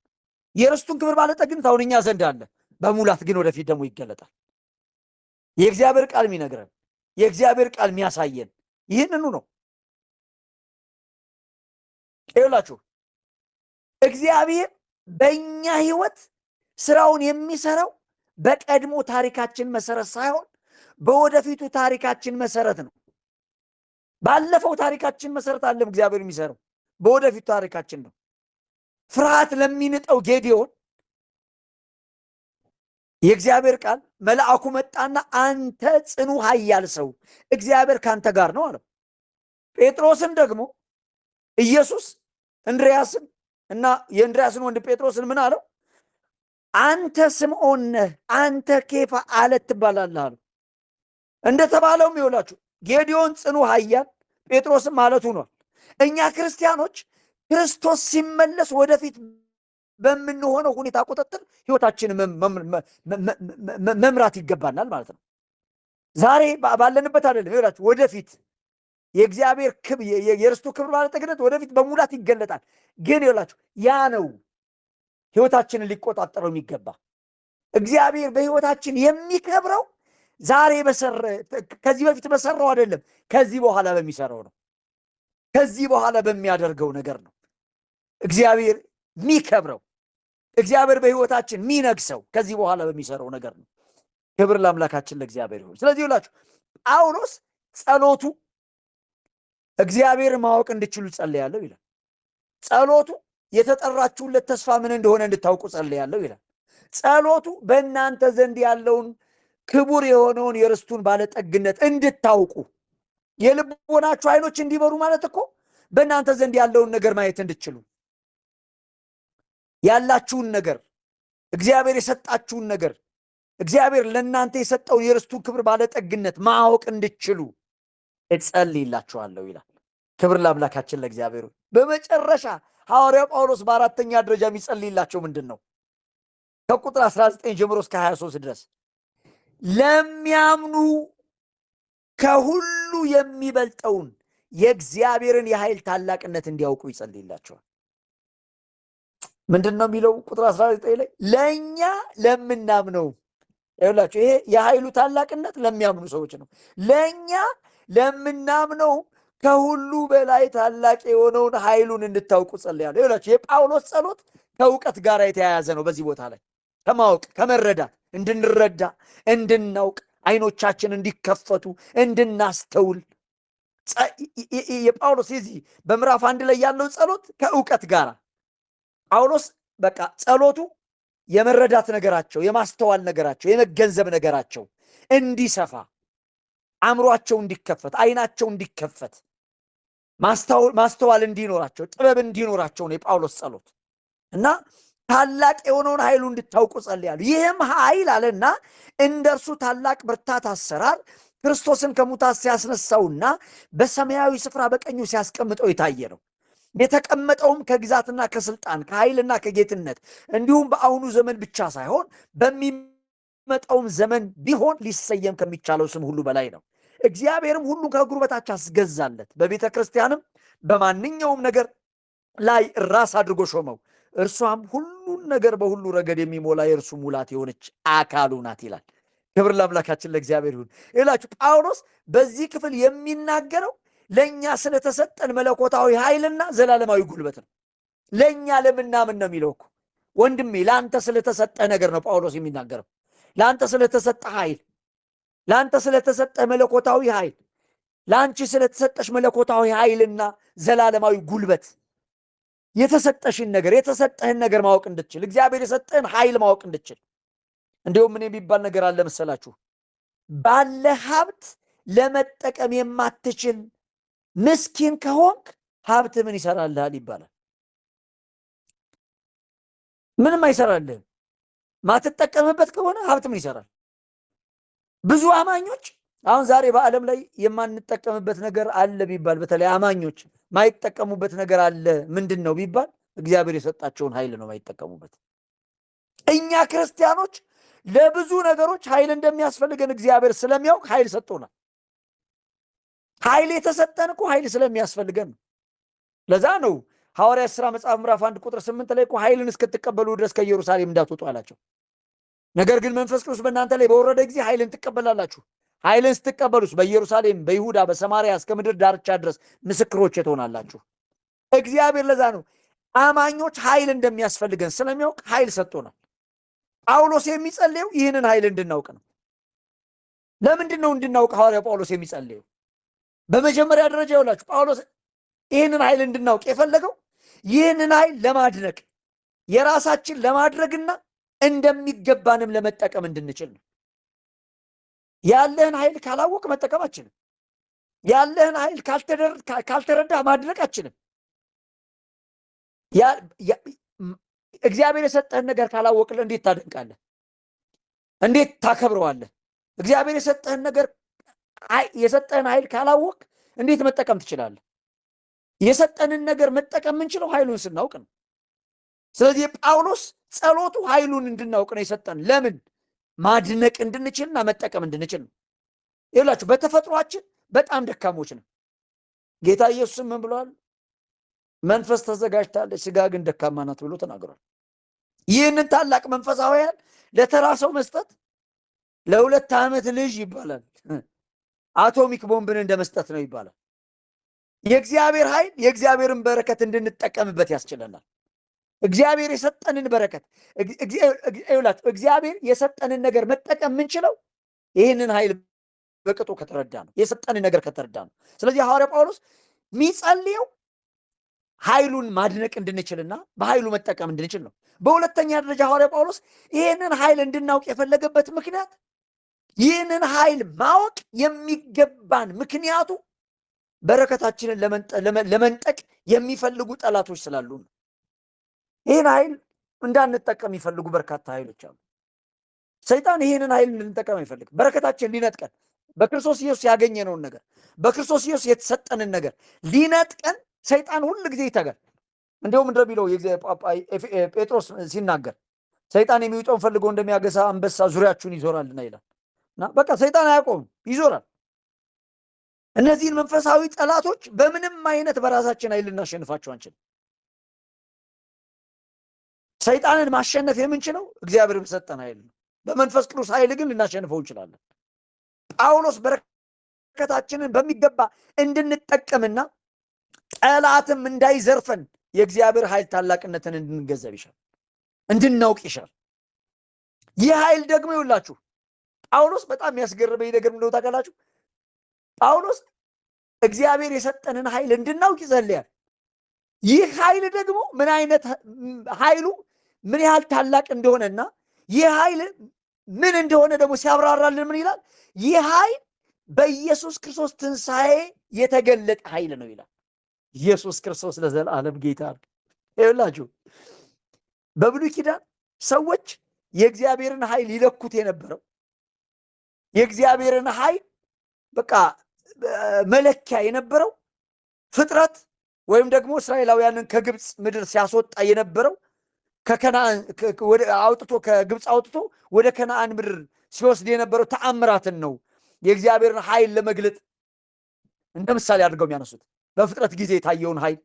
የርስቱን ክብር ባለጠግነት አሁን እኛ ዘንድ አለ፣ በሙላት ግን ወደፊት ደግሞ ይገለጣል። የእግዚአብሔር ቃል የሚነግረን የእግዚአብሔር ቃል የሚያሳየን ይህንኑ ነው። ይኸውላችሁ እግዚአብሔር በእኛ ህይወት ስራውን የሚሰራው በቀድሞ ታሪካችን መሰረት ሳይሆን በወደፊቱ ታሪካችን መሰረት ነው። ባለፈው ታሪካችን መሰረት አለም እግዚአብሔር የሚሰራው በወደፊቱ ታሪካችን ነው። ፍርሃት ለሚንጠው ጌዲዮን የእግዚአብሔር ቃል መልአኩ መጣና አንተ ጽኑ ኃያል ሰው እግዚአብሔር ካንተ ጋር ነው አለው። ጴጥሮስን ደግሞ ኢየሱስ እንድርያስን እና የእንድርያስን ወንድ ጴጥሮስን ምን አለው? አንተ ስምዖን ነህ፣ አንተ ኬፋ አለት ትባላለህ አለው። እንደተባለውም ይውላችሁ ጌዲዮን ጽኑ ኃያል፣ ጴጥሮስም ማለት ሆኗል። እኛ ክርስቲያኖች ክርስቶስ ሲመለስ ወደፊት በምንሆነው ሁኔታ ቁጥጥር ህይወታችን መምራት ይገባናል ማለት ነው። ዛሬ ባለንበት አይደለም። ይውላችሁ ወደፊት የእግዚአብሔር ክብር የርስቱ ክብር ባለጠግነት ወደፊት በሙላት ይገለጣል። ግን ይውላችሁ ያ ነው ህይወታችንን ሊቆጣጠረው የሚገባ። እግዚአብሔር በህይወታችን የሚከብረው ዛሬ ከዚህ በፊት በሰራው አይደለም፣ ከዚህ በኋላ በሚሰራው ነው። ከዚህ በኋላ በሚያደርገው ነገር ነው እግዚአብሔር የሚከብረው። እግዚአብሔር በህይወታችን የሚነግሰው ከዚህ በኋላ በሚሰራው ነገር ነው። ክብር ለአምላካችን ለእግዚአብሔር ይሁን። ስለዚህ ይላችሁ ጳውሎስ ጸሎቱ እግዚአብሔር ማወቅ እንድችሉ ጸልያለሁ ይላል። ጸሎቱ የተጠራችሁለት ተስፋ ምን እንደሆነ እንድታውቁ ጸልያለሁ ይላል። ጸሎቱ በእናንተ ዘንድ ያለውን ክቡር የሆነውን የርስቱን ባለጠግነት እንድታውቁ፣ የልቦናችሁ አይኖች እንዲበሩ ማለት እኮ በእናንተ ዘንድ ያለውን ነገር ማየት እንድትችሉ፣ ያላችሁን ነገር፣ እግዚአብሔር የሰጣችሁን ነገር፣ እግዚአብሔር ለእናንተ የሰጠውን የርስቱን ክብር ባለጠግነት ማወቅ እንድትችሉ እጸልይላችኋለሁ ይላል። ክብር ለአምላካችን ለእግዚአብሔር። በመጨረሻ ሐዋርያው ጳውሎስ በአራተኛ ደረጃ የሚጸልይላቸው ምንድን ነው? ከቁጥር 19 ጀምሮ እስከ 23 ድረስ ለሚያምኑ ከሁሉ የሚበልጠውን የእግዚአብሔርን የኃይል ታላቅነት እንዲያውቁ ይጸልይላቸዋል። ምንድን ነው የሚለው? ቁጥር 19 ላይ ለእኛ ለምናምነው፣ ይኸውላችሁ ይሄ የኃይሉ ታላቅነት ለሚያምኑ ሰዎች ነው። ለእኛ ለምናምነው ከሁሉ በላይ ታላቅ የሆነውን ኃይሉን እንድታውቁ ጸልያለሁ። ይኸውላችሁ የጳውሎስ ጸሎት ከእውቀት ጋር የተያያዘ ነው። በዚህ ቦታ ላይ ከማወቅ ከመረዳት እንድንረዳ እንድናውቅ አይኖቻችን እንዲከፈቱ እንድናስተውል የጳውሎስ የዚህ በምዕራፍ 1 ላይ ያለው ጸሎት ከእውቀት ጋር ጳውሎስ በቃ ጸሎቱ የመረዳት ነገራቸው፣ የማስተዋል ነገራቸው፣ የመገንዘብ ነገራቸው እንዲሰፋ፣ አእምሯቸው እንዲከፈት፣ አይናቸው እንዲከፈት፣ ማስተዋል እንዲኖራቸው፣ ጥበብ እንዲኖራቸው ነው የጳውሎስ ጸሎት እና ታላቅ የሆነውን ኃይሉ እንድታውቁ ጸልያለሁ። ይህም ኃይል አለና እንደርሱ ታላቅ ብርታት አሰራር ክርስቶስን ከሙታን ሲያስነሳውና በሰማያዊ ስፍራ በቀኙ ሲያስቀምጠው የታየ ነው። የተቀመጠውም ከግዛትና ከስልጣን ከኃይልና ከጌትነት እንዲሁም በአሁኑ ዘመን ብቻ ሳይሆን በሚመጣውም ዘመን ቢሆን ሊሰየም ከሚቻለው ስም ሁሉ በላይ ነው። እግዚአብሔርም ሁሉን ከእግሩ በታች አስገዛለት፣ በቤተ ክርስቲያንም በማንኛውም ነገር ላይ ራስ አድርጎ ሾመው። እርሷም ሁሉን ነገር በሁሉ ረገድ የሚሞላ የእርሱ ሙላት የሆነች አካሉ ናት ይላል። ክብር ለአምላካችን ለእግዚአብሔር ይሁን። ይላችሁ ጳውሎስ በዚህ ክፍል የሚናገረው ለእኛ ስለተሰጠን መለኮታዊ ኃይልና ዘላለማዊ ጉልበት ነው። ለእኛ ለምናምን ነው የሚለው እኮ ወንድሜ፣ ለአንተ ስለተሰጠ ነገር ነው ጳውሎስ የሚናገረው። ለአንተ ስለተሰጠ ኃይል፣ ለአንተ ስለተሰጠ መለኮታዊ ኃይል፣ ለአንቺ ስለተሰጠሽ መለኮታዊ ኃይልና ዘላለማዊ ጉልበት የተሰጠሽን ነገር የተሰጠህን ነገር ማወቅ እንድትችል፣ እግዚአብሔር የሰጠህን ኃይል ማወቅ እንድትችል። እንዲሁም ምን የሚባል ነገር አለ መሰላችሁ? ባለ ሀብት ለመጠቀም የማትችል ምስኪን ከሆንክ ሀብት ምን ይሰራልሃል ይባላል። ምንም አይሰራልህም። ማትጠቀምበት ከሆነ ሀብት ምን ይሰራል? ብዙ አማኞች አሁን ዛሬ በዓለም ላይ የማንጠቀምበት ነገር አለ ቢባል፣ በተለይ አማኞች ማይጠቀሙበት ነገር አለ። ምንድን ነው ቢባል፣ እግዚአብሔር የሰጣቸውን ኃይል ነው ማይጠቀሙበት። እኛ ክርስቲያኖች ለብዙ ነገሮች ኃይል እንደሚያስፈልገን እግዚአብሔር ስለሚያውቅ ኃይል ሰጥቶናል። ኃይል የተሰጠን እኮ ኃይል ስለሚያስፈልገን ነው። ለዛ ነው ሐዋርያት ሥራ መጽሐፍ ምዕራፍ 1 ቁጥር 8 ላይ እኮ ኃይልን እስክትቀበሉ ድረስ ከኢየሩሳሌም እንዳትወጡ አላቸው። ነገር ግን መንፈስ ቅዱስ በእናንተ ላይ በወረደ ጊዜ ኃይልን ትቀበላላችሁ። ኃይልን ስትቀበሉስ በኢየሩሳሌም፣ በይሁዳ፣ በሰማርያ እስከ ምድር ዳርቻ ድረስ ምስክሮቼ ትሆናላችሁ። እግዚአብሔር ለዛ ነው አማኞች ኃይል እንደሚያስፈልገን ስለሚያውቅ ኃይል ሰጥቶናል። ጳውሎስ የሚጸልየው ይህንን ኃይል እንድናውቅ ነው። ለምንድን ነው እንድናውቅ ሐዋርያ ጳውሎስ የሚጸልየው? በመጀመሪያ ደረጃ ይውላችሁ ጳውሎስ ይህንን ኃይል እንድናውቅ የፈለገው ይህንን ኃይል ለማድነቅ የራሳችን ለማድረግና እንደሚገባንም ለመጠቀም እንድንችል ነው። ያለህን ኃይል ካላወቅ መጠቀም አችልም። ያለህን ኃይል ካልተረዳ ማድነቅ አችልም። እግዚአብሔር የሰጠህን ነገር ካላወቅልህ እንዴት ታደንቃለህ? እንዴት ታከብረዋለህ? እግዚአብሔር የሰጠህን ነገር የሰጠህን ኃይል ካላወቅ እንዴት መጠቀም ትችላለህ? የሰጠንን ነገር መጠቀም የምንችለው ኃይሉን ስናውቅ ነው። ስለዚህ ጳውሎስ ጸሎቱ ኃይሉን እንድናውቅ ነው የሰጠን። ለምን? ማድነቅ እንድንችልና መጠቀም እንድንችል ነው። ይላችሁ በተፈጥሯችን በጣም ደካሞች ነው። ጌታ ኢየሱስም ምን ብለዋል? መንፈስ ተዘጋጅታለች፣ ስጋ ግን ደካማ ናት ብሎ ተናግሯል። ይህንን ታላቅ መንፈሳዊያን ለተራ ሰው መስጠት ለ2 ዓመት ልጅ ይባላል። አቶሚክ ቦምብን እንደ መስጠት ነው ይባላል። የእግዚአብሔር ኃይል የእግዚአብሔርን በረከት እንድንጠቀምበት ያስችለናል። እግዚአብሔር የሰጠንን በረከት እግዚአብሔር የሰጠንን ነገር መጠቀም የምንችለው ይህንን ኃይል በቅጡ ከተረዳ ነው፣ የሰጠንን ነገር ከተረዳ ነው። ስለዚህ ሐዋርያ ጳውሎስ የሚጸልየው ኃይሉን ማድነቅ እንድንችልና በኃይሉ መጠቀም እንድንችል ነው። በሁለተኛ ደረጃ ሐዋርያ ጳውሎስ ይህንን ኃይል እንድናውቅ የፈለገበት ምክንያት ይህንን ኃይል ማወቅ የሚገባን ምክንያቱ በረከታችንን ለመንጠቅ የሚፈልጉ ጠላቶች ስላሉ ነው። ይህን ኃይል እንዳንጠቀም የሚፈልጉ በርካታ ኃይሎች አሉ። ሰይጣን ይህንን ኃይል እንድንጠቀም አይፈልግም። በረከታችን ሊነጥቀን፣ በክርስቶስ ኢየሱስ ያገኘነውን ነገር፣ በክርስቶስ ኢየሱስ የተሰጠንን ነገር ሊነጥቀን ሰይጣን ሁል ጊዜ ይተጋል። እንዲሁም እንደሚለው ጴጥሮስ ሲናገር ሰይጣን የሚውጠውን ፈልጎ እንደሚያገሳ አንበሳ ዙሪያችሁን ይዞራልና ይላል። እና በቃ ሰይጣን አያቆምም፣ ይዞራል። እነዚህን መንፈሳዊ ጠላቶች በምንም አይነት በራሳችን ኃይል ልናሸንፋቸው አንችልም። ሰይጣንን ማሸነፍ የምንችለው እግዚአብሔር በሰጠን ኃይል ነው። በመንፈስ ቅዱስ ኃይል ግን ልናሸንፈው እንችላለን። ጳውሎስ በረከታችንን በሚገባ እንድንጠቀምና ጠላትም እንዳይዘርፈን የእግዚአብሔር ኃይል ታላቅነትን እንድንገነዘብ ይሻል፣ እንድናውቅ ይሻል። ይህ ኃይል ደግሞ ይውላችሁ ጳውሎስ በጣም የሚያስገርመኝ ነገር ምንድነው ታውቃላችሁ? ጳውሎስ እግዚአብሔር የሰጠንን ኃይል እንድናውቅ ይጸልያል። ይህ ኃይል ደግሞ ምን አይነት ኃይሉ ምን ያህል ታላቅ እንደሆነና ይህ ኃይል ምን እንደሆነ ደግሞ ሲያብራራልን ምን ይላል? ይህ ኃይል በኢየሱስ ክርስቶስ ትንሣኤ የተገለጠ ኃይል ነው ይላል። ኢየሱስ ክርስቶስ ለዘላለም ጌታ ነው። ይኸውላችሁ በብሉይ ኪዳን ሰዎች የእግዚአብሔርን ኃይል ይለኩት የነበረው የእግዚአብሔርን ኃይል በቃ መለኪያ የነበረው ፍጥረት ወይም ደግሞ እስራኤላውያንን ከግብፅ ምድር ሲያስወጣ የነበረው ከግብፅ አውጥቶ ወደ ከነአን ምድር ሲወስድ የነበረው ተአምራትን ነው የእግዚአብሔርን ኃይል ለመግለጥ እንደ ምሳሌ አድርገው የሚያነሱት። በፍጥረት ጊዜ የታየውን ኃይል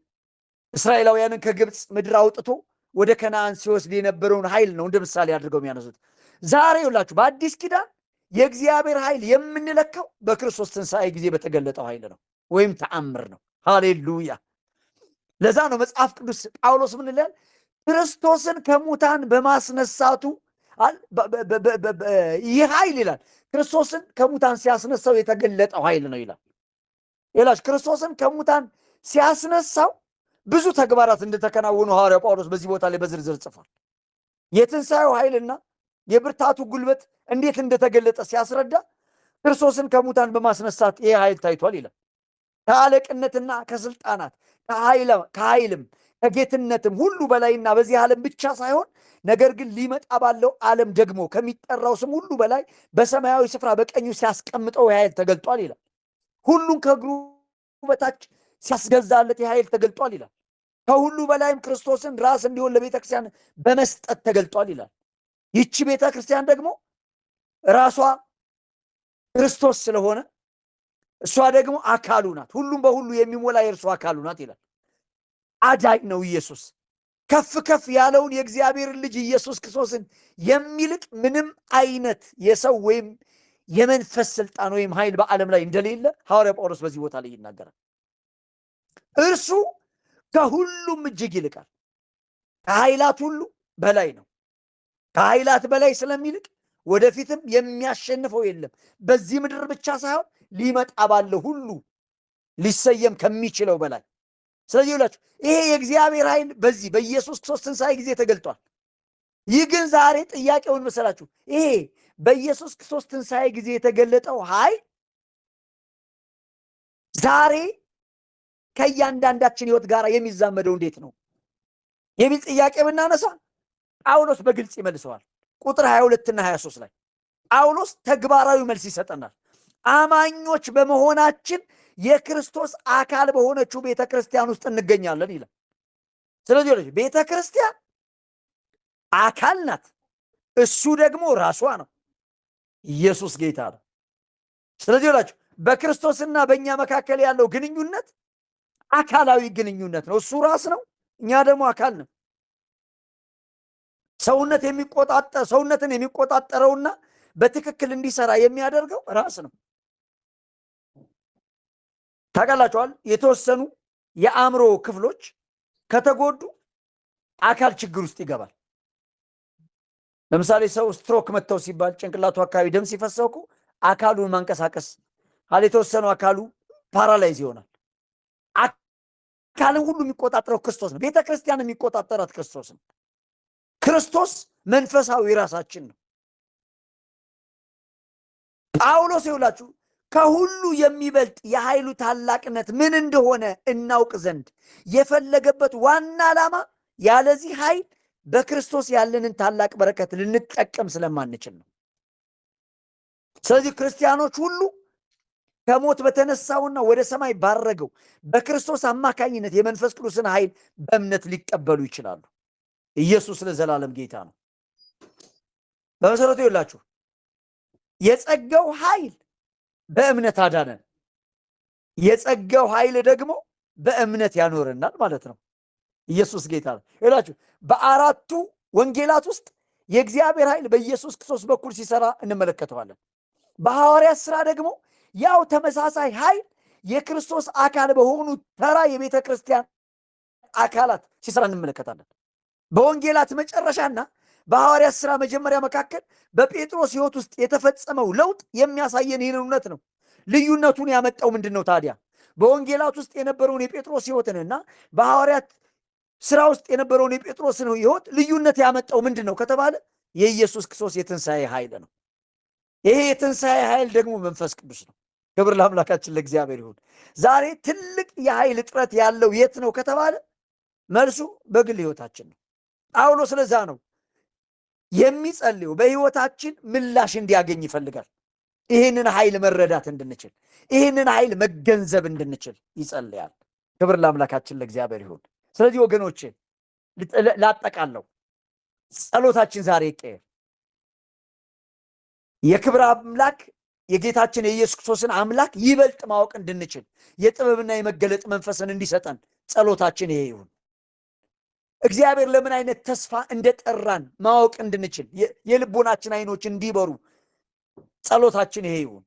እስራኤላውያንን ከግብፅ ምድር አውጥቶ ወደ ከነአን ሲወስድ የነበረውን ኃይል ነው እንደ ምሳሌ አድርገው የሚያነሱት። ዛሬ ይውላችሁ በአዲስ ኪዳን የእግዚአብሔር ኃይል የምንለካው በክርስቶስ ትንሣኤ ጊዜ በተገለጠው ኃይል ነው ወይም ተአምር ነው። ሃሌሉያ! ለዛ ነው መጽሐፍ ቅዱስ ጳውሎስ ምን ይላል? ክርስቶስን ከሙታን በማስነሳቱ ይህ ኃይል ይላል ክርስቶስን ከሙታን ሲያስነሳው የተገለጠው ኃይል ነው ይላል። ክርስቶስን ከሙታን ሲያስነሳው ብዙ ተግባራት እንደተከናወኑ ሐዋርያው ጳውሎስ በዚህ ቦታ ላይ በዝርዝር ጽፏል። የትንሣኤው ኃይልና የብርታቱ ጉልበት እንዴት እንደተገለጠ ሲያስረዳ ክርስቶስን ከሙታን በማስነሳት ይህ ኃይል ታይቷል ይላል። ከአለቅነትና ከስልጣናት ከኃይልም ከጌትነትም ሁሉ በላይና በዚህ ዓለም ብቻ ሳይሆን ነገር ግን ሊመጣ ባለው ዓለም ደግሞ ከሚጠራው ስም ሁሉ በላይ በሰማያዊ ስፍራ በቀኙ ሲያስቀምጠው ይህ ኃይል ተገልጧል ይላል። ሁሉን ከእግሩ በታች ሲያስገዛለት ይህ ኃይል ተገልጧል ይላል። ከሁሉ በላይም ክርስቶስን ራስ እንዲሆን ለቤተ ክርስቲያን በመስጠት ተገልጧል ይላል። ይቺ ቤተ ክርስቲያን ደግሞ ራሷ ክርስቶስ ስለሆነ እሷ ደግሞ አካሉ ናት። ሁሉም በሁሉ የሚሞላ የእርሱ አካሉ ናት ይላል። አዳኝ ነው ኢየሱስ። ከፍ ከፍ ያለውን የእግዚአብሔርን ልጅ ኢየሱስ ክርስቶስን የሚልቅ ምንም አይነት የሰው ወይም የመንፈስ ስልጣን ወይም ኃይል በዓለም ላይ እንደሌለ ሐዋርያ ጳውሎስ በዚህ ቦታ ላይ ይናገራል። እርሱ ከሁሉም እጅግ ይልቃል፣ ከኃይላት ሁሉ በላይ ነው። ከኃይላት በላይ ስለሚልቅ ወደፊትም የሚያሸንፈው የለም። በዚህ ምድር ብቻ ሳይሆን ሊመጣ ባለው ሁሉ ሊሰየም ከሚችለው በላይ። ስለዚህ ይላችሁ ይሄ የእግዚአብሔር ኃይል በዚህ በኢየሱስ ክርስቶስ ትንሣኤ ጊዜ ተገልጧል። ይህ ግን ዛሬ ጥያቄውን መሰላችሁ፣ ይሄ በኢየሱስ ክርስቶስ ትንሣኤ ጊዜ የተገለጠው ኃይል ዛሬ ከእያንዳንዳችን ሕይወት ጋር የሚዛመደው እንዴት ነው የሚል ጥያቄ ብናነሳ ጳውሎስ በግልጽ ይመልሰዋል። ቁጥር 22 እና 23 ላይ ጳውሎስ ተግባራዊ መልስ ይሰጠናል። አማኞች በመሆናችን የክርስቶስ አካል በሆነችው ቤተ ክርስቲያን ውስጥ እንገኛለን ይላል። ስለዚህ ቤተ ክርስቲያን አካል ናት፣ እሱ ደግሞ ራሷ ነው። ኢየሱስ ጌታ ነው። ስለዚህ ይላችሁ በክርስቶስና በእኛ መካከል ያለው ግንኙነት አካላዊ ግንኙነት ነው። እሱ ራስ ነው፣ እኛ ደግሞ አካል ነው። ሰውነትን የሚቆጣጠረውና በትክክል እንዲሰራ የሚያደርገው ራስ ነው። ታውቃላችኋል፣ የተወሰኑ የአእምሮ ክፍሎች ከተጎዱ አካል ችግር ውስጥ ይገባል። ለምሳሌ ሰው ስትሮክ መተው ሲባል ጭንቅላቱ አካባቢ ደም ሲፈሰው እኮ አካሉን ማንቀሳቀስ የተወሰኑ አካሉ ፓራላይዝ ይሆናል። አካልን ሁሉ የሚቆጣጠረው ክርስቶስ ነው። ቤተ ክርስቲያን የሚቆጣጠራት ክርስቶስ ነው። ክርስቶስ መንፈሳዊ ራሳችን ነው። ጳውሎስ ይውላችሁ ከሁሉ የሚበልጥ የኃይሉ ታላቅነት ምን እንደሆነ እናውቅ ዘንድ የፈለገበት ዋና ዓላማ ያለዚህ ኃይል በክርስቶስ ያለንን ታላቅ በረከት ልንጠቀም ስለማንችል ነው። ስለዚህ ክርስቲያኖች ሁሉ ከሞት በተነሳውና ወደ ሰማይ ባረገው በክርስቶስ አማካኝነት የመንፈስ ቅዱስን ኃይል በእምነት ሊቀበሉ ይችላሉ። ኢየሱስ ለዘላለም ጌታ ነው። በመሰረቱ ይላችሁ የጸጋው ኃይል በእምነት አዳነን፣ የጸጋው ኃይል ደግሞ በእምነት ያኖረናል ማለት ነው። ኢየሱስ ጌታ ነው። ይላችሁ በአራቱ ወንጌላት ውስጥ የእግዚአብሔር ኃይል በኢየሱስ ክርስቶስ በኩል ሲሰራ እንመለከተዋለን። በሐዋርያት ሥራ ደግሞ ያው ተመሳሳይ ኃይል የክርስቶስ አካል በሆኑ ተራ የቤተ ክርስቲያን አካላት ሲሰራ እንመለከታለን። በወንጌላት መጨረሻና በሐዋርያት ሥራ መጀመሪያ መካከል በጴጥሮስ ሕይወት ውስጥ የተፈጸመው ለውጥ የሚያሳየን ይህን እውነት ነው። ልዩነቱን ያመጣው ምንድን ነው ታዲያ? በወንጌላት ውስጥ የነበረውን የጴጥሮስ ሕይወትንና በሐዋርያት ሥራ ውስጥ የነበረውን የጴጥሮስን ሕይወት ልዩነት ያመጣው ምንድን ነው ከተባለ የኢየሱስ ክርስቶስ የትንሣኤ ኃይል ነው። ይሄ የትንሣኤ ኃይል ደግሞ መንፈስ ቅዱስ ነው። ክብር ለአምላካችን ለእግዚአብሔር ይሁን። ዛሬ ትልቅ የኃይል እጥረት ያለው የት ነው ከተባለ መልሱ በግል ሕይወታችን ነው። ጳውሎስ ስለዛ ነው የሚጸልየው በሕይወታችን ምላሽ እንዲያገኝ ይፈልጋል። ይህንን ኃይል መረዳት እንድንችል፣ ይህንን ኃይል መገንዘብ እንድንችል ይጸልያል። ክብር ለአምላካችን ለእግዚአብሔር ይሁን። ስለዚህ ወገኖቼ ላጠቃለው ጸሎታችን ዛሬ ይቀየር። የክብር አምላክ የጌታችን የኢየሱስ ክርስቶስን አምላክ ይበልጥ ማወቅ እንድንችል የጥበብና የመገለጥ መንፈስን እንዲሰጠን ጸሎታችን ይሄ ይሁን። እግዚአብሔር ለምን አይነት ተስፋ እንደጠራን ማወቅ እንድንችል የልቦናችን አይኖች እንዲበሩ ጸሎታችን ይሄ ይሁን።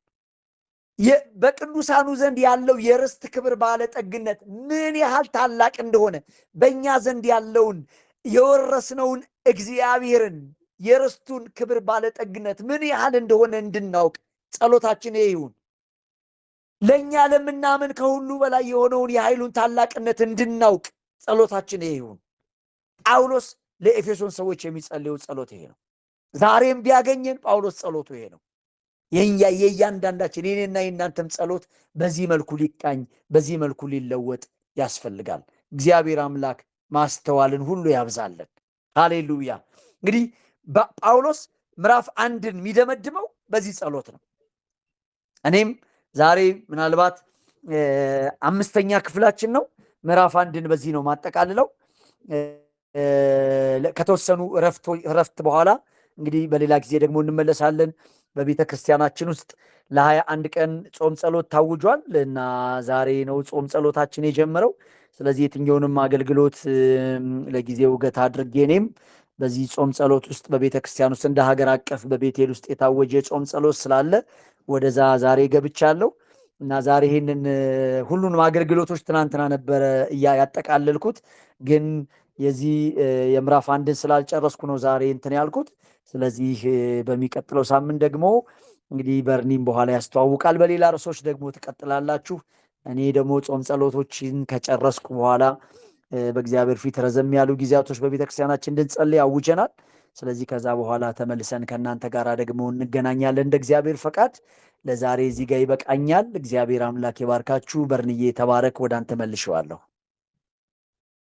በቅዱሳኑ ዘንድ ያለው የርስት ክብር ባለጠግነት ምን ያህል ታላቅ እንደሆነ በእኛ ዘንድ ያለውን የወረስነውን እግዚአብሔርን የርስቱን ክብር ባለጠግነት ምን ያህል እንደሆነ እንድናውቅ ጸሎታችን ይሄ ይሁን። ለእኛ ለምናምን ከሁሉ በላይ የሆነውን የኃይሉን ታላቅነት እንድናውቅ ጸሎታችን ይሄ ይሁን። ጳውሎስ ለኤፌሶን ሰዎች የሚጸልየው ጸሎት ይሄ ነው። ዛሬም ቢያገኘን ጳውሎስ ጸሎቱ ይሄ ነው። የእያንዳንዳችን የኔና የእናንተም ጸሎት በዚህ መልኩ ሊቃኝ፣ በዚህ መልኩ ሊለወጥ ያስፈልጋል። እግዚአብሔር አምላክ ማስተዋልን ሁሉ ያብዛለን። ሃሌሉያ። እንግዲህ ጳውሎስ ምዕራፍ 1ን የሚደመድመው በዚህ ጸሎት ነው። እኔም ዛሬ ምናልባት 5ኛ ክፍላችን ነው። ምዕራፍ 1ን በዚህ ነው ማጠቃልለው። ከተወሰኑ እረፍት በኋላ እንግዲህ በሌላ ጊዜ ደግሞ እንመለሳለን። በቤተ ክርስቲያናችን ውስጥ ለ21 ቀን ጾም ጸሎት ታውጇል እና ዛሬ ነው ጾም ጸሎታችን የጀመረው። ስለዚህ የትኛውንም አገልግሎት ለጊዜው ገታ አድርጌ እኔም በዚህ ጾም ጸሎት ውስጥ በቤተ ክርስቲያን ውስጥ እንደ ሀገር አቀፍ በቤቴል ውስጥ የታወጀ ጾም ጸሎት ስላለ ወደዛ ዛሬ ገብቻለሁ እና ዛሬ ይህንን ሁሉንም አገልግሎቶች ትናንትና ነበረ ያጠቃለልኩት። ግን የዚህ የምዕራፍ አንድን ስላልጨረስኩ ነው ዛሬ እንትን ያልኩት። ስለዚህ በሚቀጥለው ሳምንት ደግሞ እንግዲህ በርኒም በኋላ ያስተዋውቃል። በሌላ ርዕሶች ደግሞ ትቀጥላላችሁ። እኔ ደግሞ ጾም ጸሎቶችን ከጨረስኩ በኋላ በእግዚአብሔር ፊት ረዘም ያሉ ጊዜያቶች በቤተክርስቲያናችን እንድንጸልይ አውጀናል። ስለዚህ ከዛ በኋላ ተመልሰን ከእናንተ ጋር ደግሞ እንገናኛለን እንደ እግዚአብሔር ፈቃድ። ለዛሬ እዚህ ጋር ይበቃኛል። እግዚአብሔር አምላክ ይባርካችሁ። በርንዬ ተባረክ። ወደ አንተ መልሼዋለሁ።